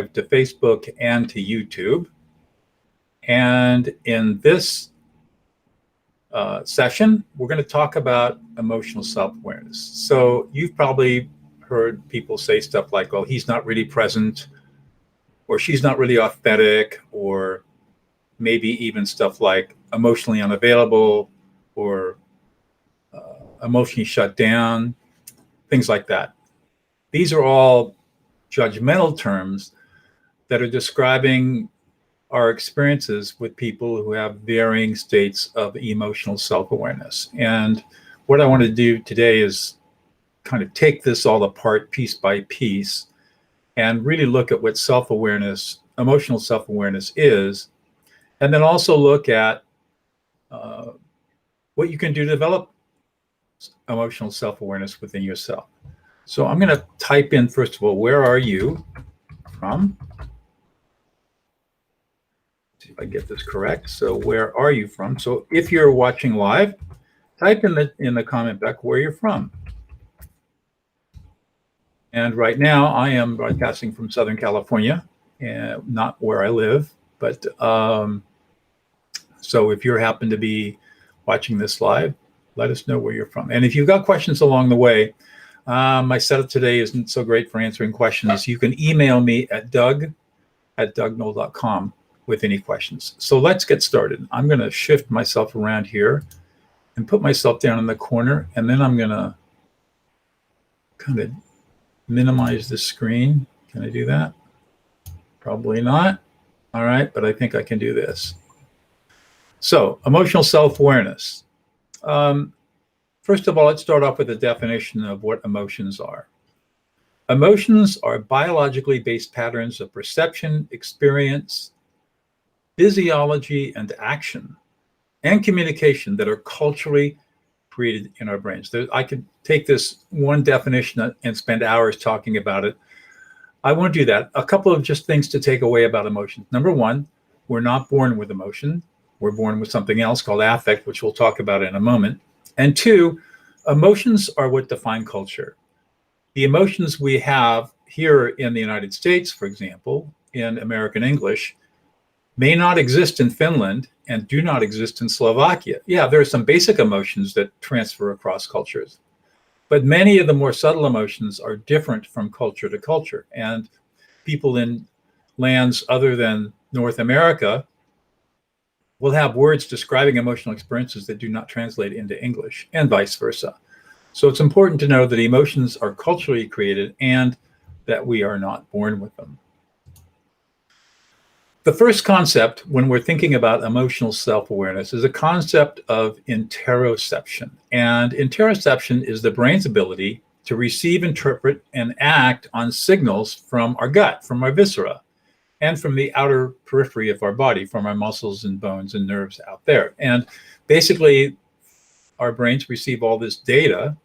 to Facebook and to YouTube. And in this session, we're going to talk about emotional self-awareness. So you've probably heard people say stuff like, "Oh, he's not really present," or "she's not really authentic," or maybe even stuff like emotionally unavailable or emotionally shut down, things like that. These are all judgmental terms that are describing our experiences with people who have varying states of emotional self-awareness. And what I want to do today is kind of take this all apart piece by piece and really look at what self-awareness, emotional self-awareness is, and then also look at what you can do to develop emotional self-awareness within yourself. So I'm going to type in, first of all, where are you from? See if I get this correct. So where are you from? So if you're watching live, type in the comment back where you're from. And right now I am broadcasting from Southern California, and not where I live, but so if you happen to be watching this live, let us know where you're from. And if you've got questions along the way, my setup today isn't so great for answering questions. You can email me at doug@dougnoll.com with any questions. So let's get started. I'm going to shift myself around here and put myself down in the corner, and then I'm going to kind of minimize the screen. Can I do that? Probably not. All right, but I think I can do this. So emotional self-awareness. First of all, let's start off with a definition of what emotions are. Emotions are biologically based patterns of perception, experience, physiology, and action, and communication that are culturally created in our brains. I could take this one definition and spend hours talking about it. I won't do that. A couple of just things to take away about emotions. Number one, we're not born with emotion. We're born with something else called affect, which we'll talk about in a moment. And two, emotions are what define culture. The emotions we have here in the United States, for example, in American English, may not exist in Finland and do not exist in Slovakia. Yeah, there are some basic emotions that transfer across cultures, but many of the more subtle emotions are different from culture to culture. And people in lands other than North America will have words describing emotional experiences that do not translate into English, and vice versa. So it's important to know that emotions are culturally created and that we are not born with them. The first concept when we're thinking about emotional self-awareness is a concept of interoception. And interoception is the brain's ability to receive, interpret, and act on signals from our gut, from our viscera, and from the outer periphery of our body, from our muscles and bones and nerves out there. And basically, our brains receive all this data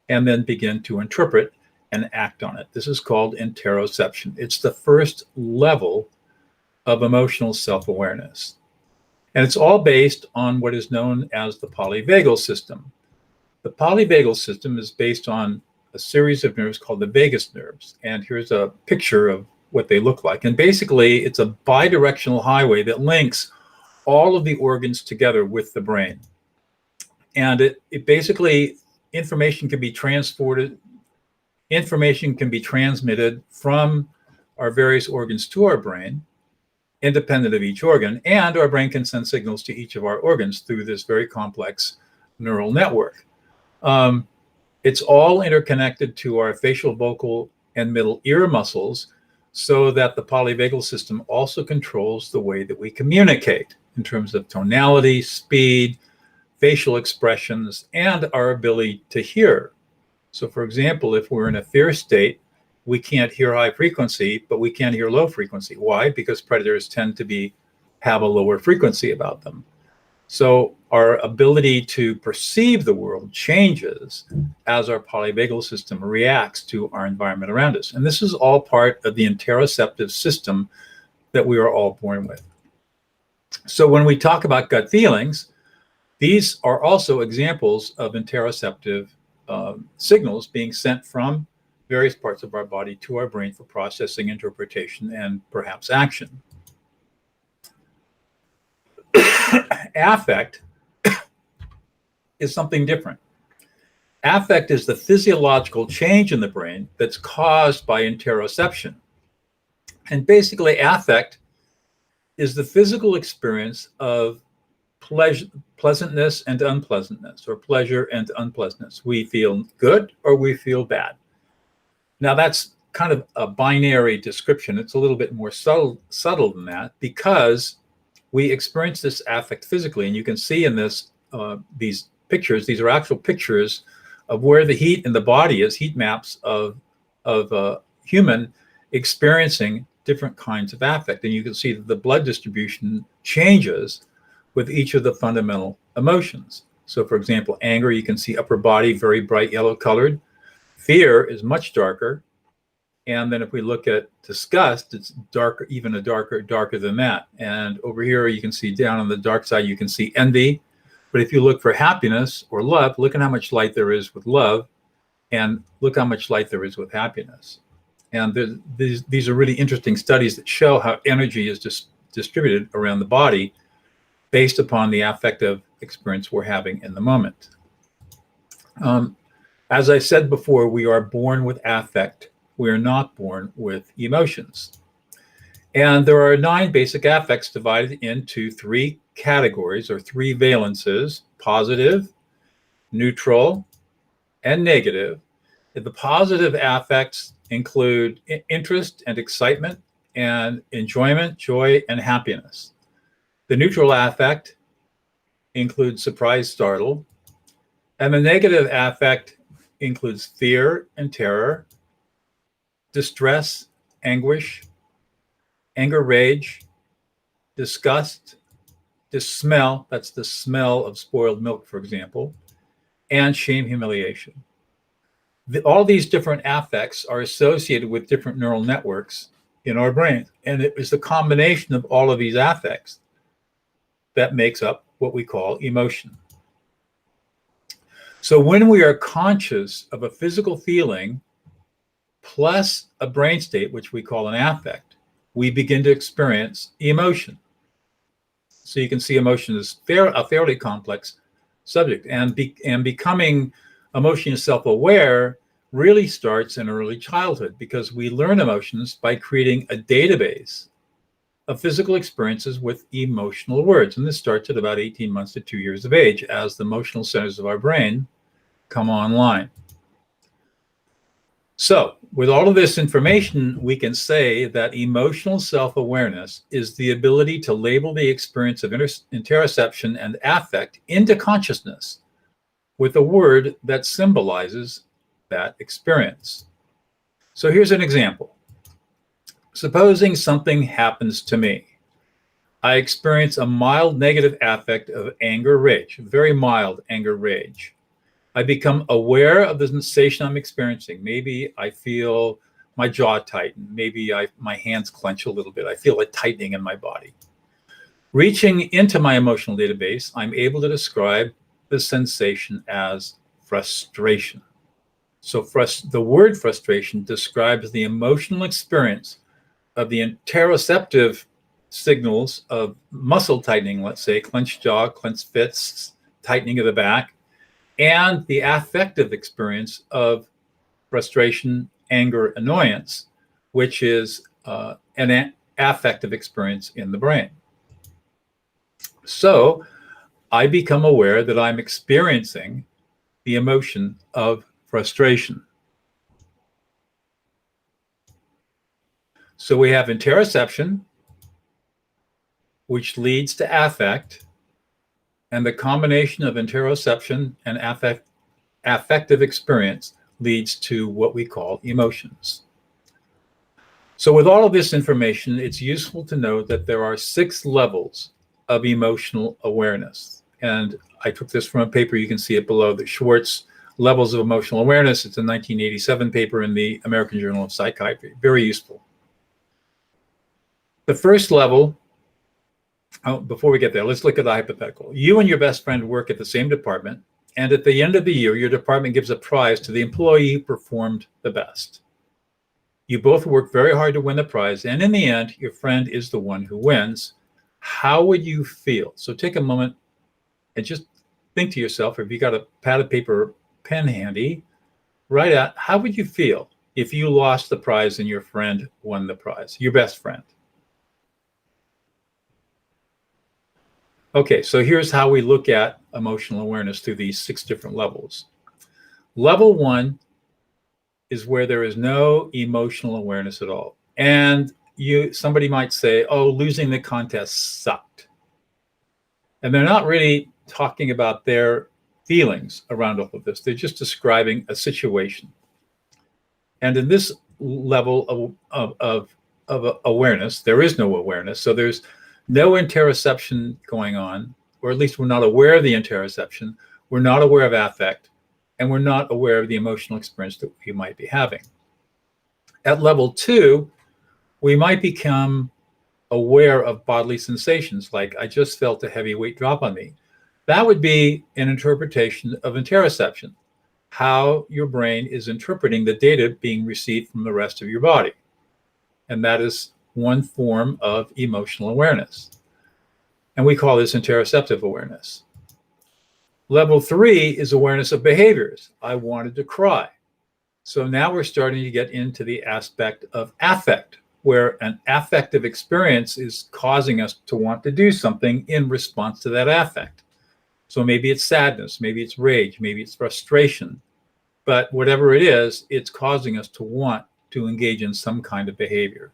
and then begin to interpret and act on it. This is called interoception. It's the first level of emotional self-awareness. And it's all based on what is known as the polyvagal system. The polyvagal system is based on a series of nerves called the vagus nerves. And here's a picture of what they look like. And basically, it's a bidirectional highway that links all of the organs together with the brain. And it basically, information can be transported, information can be transmitted from our various organs to our brain, independent of each organ, and our brain can send signals to each of our organs through this very complex neural network. It's all interconnected to our facial, vocal, and middle ear muscles, so that the polyvagal system also controls the way that we communicate in terms of tonality, speed, facial expressions, and our ability to hear. So for example, if we're in a fear state, we can't hear high frequency, but we can hear low frequency. Why? Because predators tend to have a lower frequency about them. So our ability to perceive the world changes as our polyvagal system reacts to our environment around us. And this is all part of the interoceptive system that we are all born with. So when we talk about gut feelings, these are also examples of interoceptive signals being sent from various parts of our body to our brain for processing, interpretation, and perhaps action. Affect is something different. Affect is the physiological change in the brain that's caused by interoception. And basically, affect is the physical experience of pleasantness and unpleasantness, or pleasure and unpleasantness. We feel good or we feel bad. Now, that's kind of a binary description. It's a little bit more subtle than that, because we experience this affect physically. And you can see in this these pictures, these are actual pictures of where the heat in the body is, heat maps of human experiencing different kinds of affect. And you can see that the blood distribution changes with each of the fundamental emotions. So for example, anger, you can see upper body, very bright yellow colored. Fear is much darker. And then if we look at disgust, it's darker, even darker than that. And over here, you can see down on the dark side, you can see envy. But if you look for happiness or love, look at how much light there is with love, and look how much light there is with happiness. And these are really interesting studies that show how energy is distributed around the body based upon the affective experience we're having in the moment. As I said before, we are born with affect. We are not born with emotions. And there are 9 basic affects divided into 3 categories, or 3 valences: positive, neutral, and negative. The positive affects include interest and excitement, and enjoyment, joy, and happiness. The neutral affect includes surprise, startle, and the negative affect includes fear and terror, distress, anguish, anger, rage, disgust, smell, that's the smell of spoiled milk, for example, and shame, humiliation. All these different affects are associated with different neural networks in our brain. And it is the combination of all of these affects that makes up what we call emotion. So when we are conscious of a physical feeling plus a brain state, which we call an affect, we begin to experience emotion. So you can see emotion is a fairly complex subject, and becoming emotionally self-aware really starts in early childhood, because we learn emotions by creating a database of physical experiences with emotional words. And this starts at about 18 months to 2 years of age as the emotional centers of our brain come online. So with all of this information, we can say that emotional self-awareness is the ability to label the experience of interoception and affect into consciousness with a word that symbolizes that experience. So here's an example. Supposing something happens to me. I experience a mild negative affect of anger, rage, very mild anger, rage. I become aware of the sensation I'm experiencing. Maybe I feel my jaw tighten. Maybe my hands clench a little bit. I feel a tightening in my body. Reaching into my emotional database, I'm able to describe the sensation as frustration. So the word frustration describes the emotional experience of the interoceptive signals of muscle tightening, let's say clenched jaw, clenched fists, tightening of the back, and the affective experience of frustration, anger, annoyance, which is an affective experience in the brain. So I become aware that I'm experiencing the emotion of frustration. So we have interoception, which leads to affect, and the combination of interoception and affective experience leads to what we call emotions. So with all of this information, it's useful to know that there are 6 levels of emotional awareness. And I took this from a paper, you can see it below, the Schwartz Levels of Emotional Awareness. It's a 1987 paper in the American Journal of Psychiatry. Very useful. The first level, before we get there, let's look at the hypothetical. You and your best friend work at the same department, And at the end of the year, your department gives a prize to the employee who performed the best. You both work very hard to win the prize, and in the end, your friend is the one who wins. How would you feel? So take a moment and just think to yourself, if you got a pad of paper or pen handy, write out, how would you feel if you lost the prize and your friend won the prize, your best friend? Okay, so here's how we look at emotional awareness through these 6 different levels. Level 1 is where there is no emotional awareness at all. And somebody might say, oh, losing the contest sucked. And they're not really talking about their feelings around all of this. They're just describing a situation. And in this level of awareness, there is no awareness. So there's no interoception going on, or at least we're not aware of the interoception. We're not aware of affect, and we're not aware of the emotional experience that we might be having. At level 2, we might become aware of bodily sensations, like I just felt a heavy weight drop on me. That would be an interpretation of interoception, how your brain is interpreting the data being received from the rest of your body. And that is one form of emotional awareness. And we call this interoceptive awareness. Level 3 is awareness of behaviors. I wanted to cry. So now we're starting to get into the aspect of affect, where an affective experience is causing us to want to do something in response to that affect. So maybe it's sadness, maybe it's rage, maybe it's frustration. But whatever it is, it's causing us to want to engage in some kind of behavior.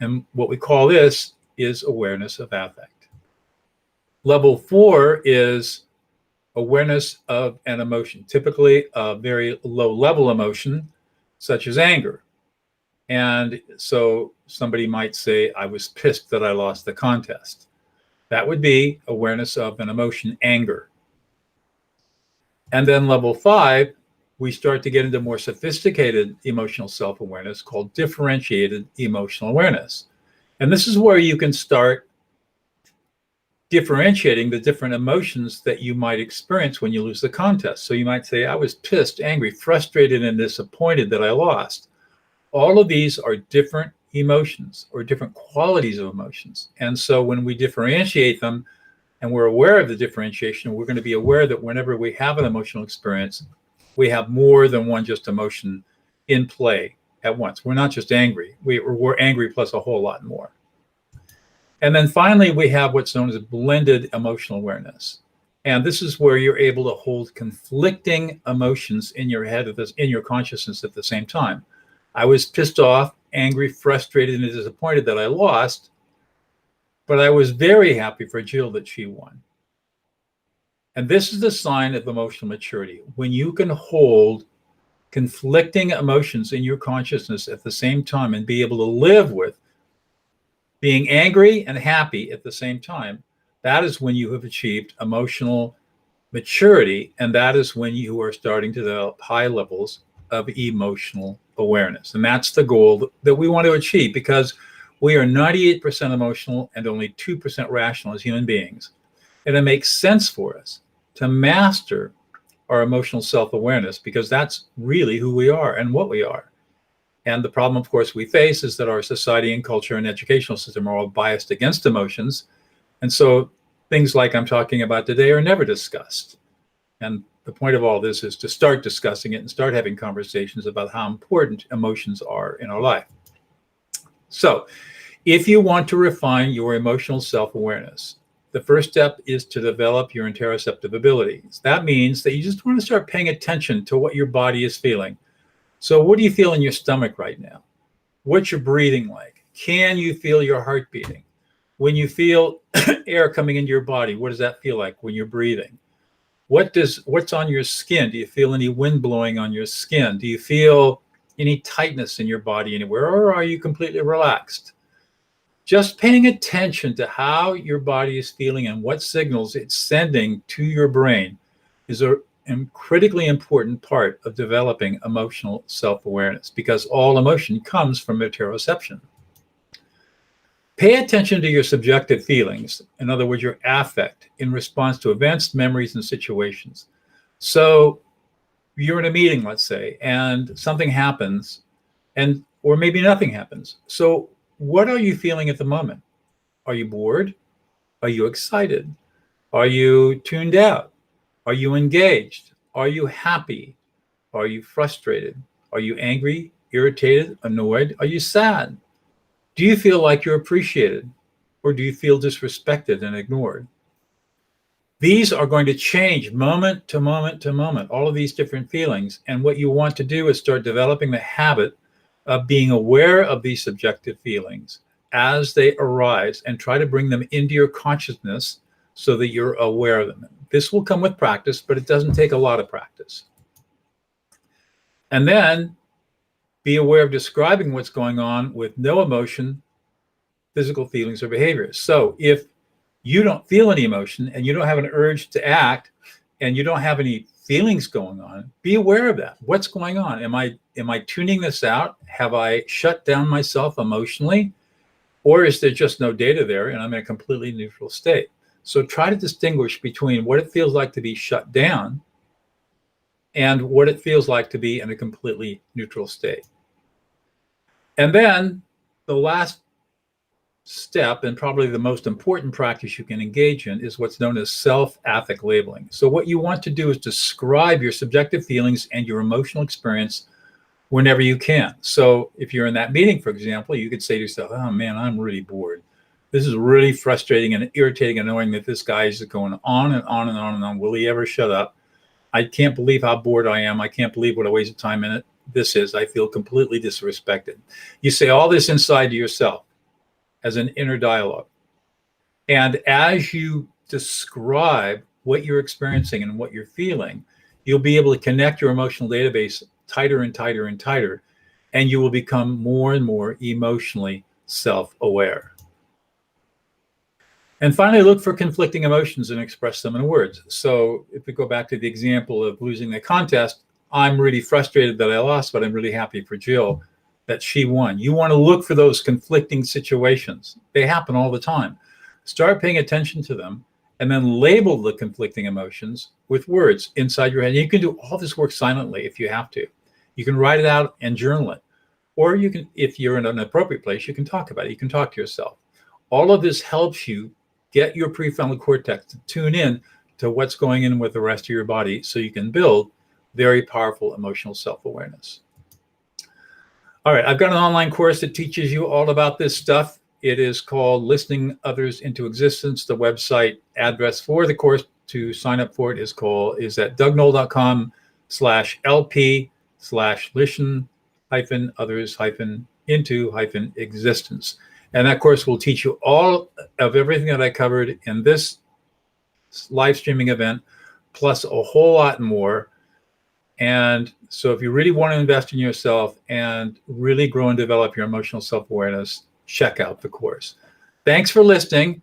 And what we call this is awareness of affect. Level 4 is awareness of an emotion, typically a very low level emotion, such as anger. And so somebody might say, I was pissed that I lost the contest. That would be awareness of an emotion, anger. And then level 5, we start to get into more sophisticated emotional self-awareness called differentiated emotional awareness. And this is where you can start differentiating the different emotions that you might experience when you lose the contest. So you might say, I was pissed, angry, frustrated, and disappointed that I lost. All of these are different emotions or different qualities of emotions. And so when we differentiate them and we're aware of the differentiation, we're going to be aware that whenever we have an emotional experience, we have more than one just emotion in play at once. We're not just angry. We're angry plus a whole lot more. And then finally, we have what's known as blended emotional awareness. And this is where you're able to hold conflicting emotions in your head, in your consciousness at the same time. I was pissed off, angry, frustrated, and disappointed that I lost, but I was very happy for Jill that she won. And this is the sign of emotional maturity. When you can hold conflicting emotions in your consciousness at the same time and be able to live with being angry and happy at the same time, that is when you have achieved emotional maturity, and that is when you are starting to develop high levels of emotional awareness. And that's the goal that we want to achieve, because we are 98% emotional and only 2% rational as human beings. And it makes sense for us to master our emotional self-awareness, because that's really who we are and what we are. And the problem, of course, we face is that our society and culture and educational system are all biased against emotions. And so things like I'm talking about today are never discussed. And the point of all this is to start discussing it and start having conversations about how important emotions are in our life. So if you want to refine your emotional self-awareness, the first step is to develop your interoceptive abilities. That means that you just want to start paying attention to what your body is feeling. So what do you feel in your stomach right now? What's your breathing like? Can you feel your heart beating? When you feel air coming into your body, what does that feel like when you're breathing? What's on your skin? Do you feel any wind blowing on your skin? Do you feel any tightness in your body anywhere, or are you completely relaxed? Just paying attention to how your body is feeling and what signals it's sending to your brain is a critically important part of developing emotional self-awareness, because all emotion comes from interoception. Pay attention to your subjective feelings, in other words, your affect in response to events, memories, and situations. So you're in a meeting, let's say, and something happens, or maybe nothing happens. So what are you feeling at the moment? Are you bored? Are you excited? Are you tuned out? Are you engaged? Are you happy? Are you frustrated? Are you angry, irritated, annoyed? Are you sad? Do you feel like you're appreciated, or do you feel disrespected and ignored? These are going to change moment to moment to moment, all of these different feelings. And what you want to do is start developing the habit of being aware of these subjective feelings as they arise and try to bring them into your consciousness so that you're aware of them. This will come with practice, but it doesn't take a lot of practice. And then be aware of describing what's going on with no emotion, physical feelings, or behaviors. So if you don't feel any emotion and you don't have an urge to act and you don't have any feelings going on, be aware of that. What's going on? Am I tuning this out? Have I shut down myself emotionally? Or is there just no data there and I'm in a completely neutral state? So try to distinguish between what it feels like to be shut down and what it feels like to be in a completely neutral state. And then the last step, and probably the most important practice you can engage in, is what's known as self-affect labeling. So what you want to do is describe your subjective feelings and your emotional experience whenever you can. So if you're in that meeting, for example, you could say to yourself, oh man, I'm really bored. This is really frustrating and irritating and annoying that this guy is going on and on and on and on. Will he ever shut up? I can't believe how bored I am. I can't believe what a waste of time in it this is. I feel completely disrespected. You say all this inside to yourself as an inner dialogue. And as you describe what you're experiencing and what you're feeling, you'll be able to connect your emotional database tighter and tighter and tighter, and you will become more and more emotionally self-aware. And finally, look for conflicting emotions and express them in words. So if we go back to the example of losing the contest, I'm really frustrated that I lost, but I'm really happy for Jill that she won. You want to look for those conflicting situations. They happen all the time. Start paying attention to them and then label the conflicting emotions with words inside your head. You can do all this work silently if you have to. You can write it out and journal it. Or you can, if you're in an appropriate place, you can talk about it. You can talk to yourself. All of this helps you get your prefrontal cortex to tune in to what's going in with the rest of your body so you can build very powerful emotional self-awareness. All right, I've got an online course that teaches you all about this stuff. It is called Listening Others into Existence. The website address for the course to sign up for it is at dougnoll.com/lp/listen-others-into-existence. And that course will teach you all of everything that I covered in this live streaming event, plus a whole lot more. And so if you really want to invest in yourself and really grow and develop your emotional self-awareness, check out the course. Thanks for listening.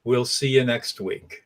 We'll see you next week.